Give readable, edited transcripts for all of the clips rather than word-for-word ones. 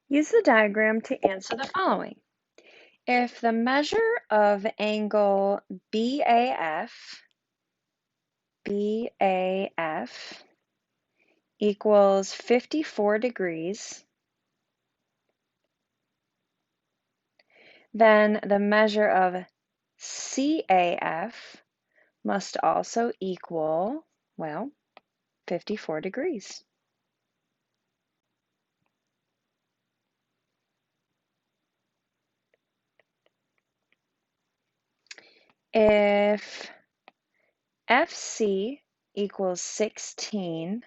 Use the diagram to answer the following. If the measure of angle BAF equals 54 degrees, then the measure of CAF must also equal, well, 54 degrees. If FC equals 16,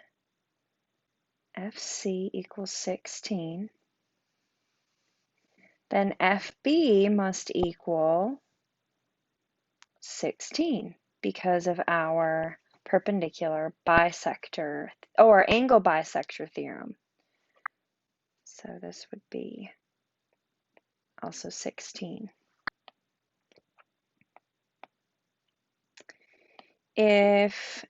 then FB must equal 16 because of our perpendicular bisector or angle bisector theorem. So this would be also 16. If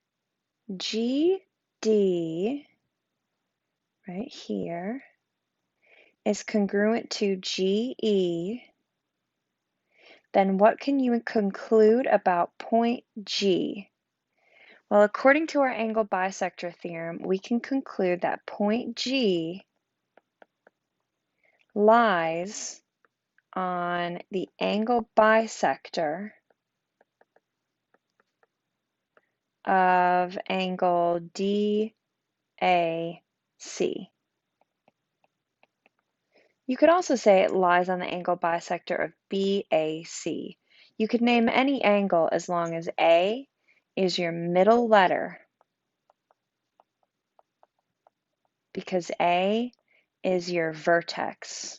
GD right here is congruent to GE, then what can you conclude about point G? Well, according to our angle bisector theorem, we can conclude that point G lies on the angle bisector of angle DAC. You could also say it lies on the angle bisector of BAC. You could name any angle as long as A is your middle letter, because A is your vertex.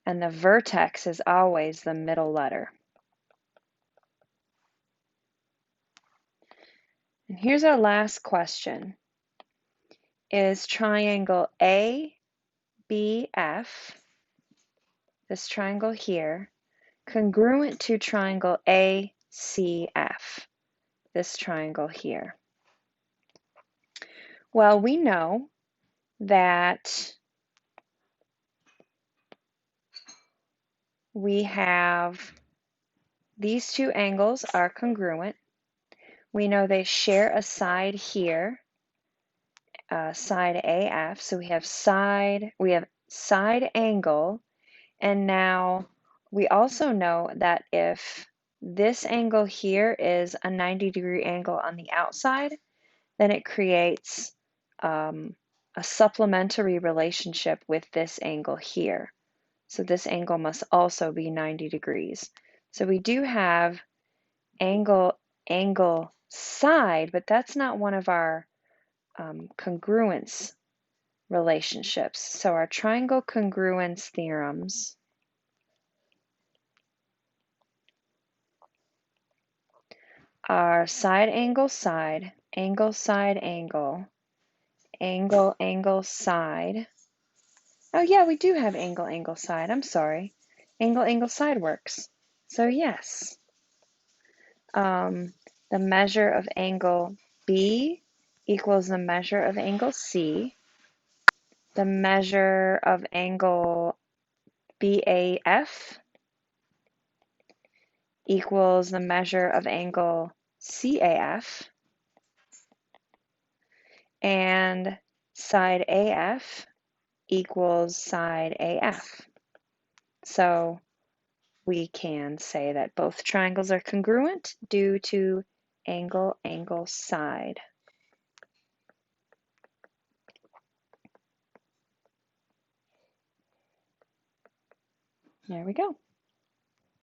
And the vertex is always the middle letter. And here's our last question. Is triangle ABF, this triangle here, congruent to triangle ACF, this triangle here? Well, we know that we have these two angles are congruent. We know they share a side here, side AF, so we have side angle, and now we also know that if this angle here is a 90-degree angle on the outside, then it creates a supplementary relationship with this angle here. So this angle must also be 90 degrees. So we do have angle side, but that's not one of our congruence relationships. So our triangle congruence theorems are side, angle, side, angle, side, angle, angle, angle, side. Oh yeah, we do have angle, angle, side. I'm sorry. Angle, angle, side works. So yes. The measure of angle B equals the measure of angle C. The measure of angle BAF equals the measure of angle CAF. And side AF equals side AF. So we can say that both triangles are congruent due to angle, angle, side. There we go.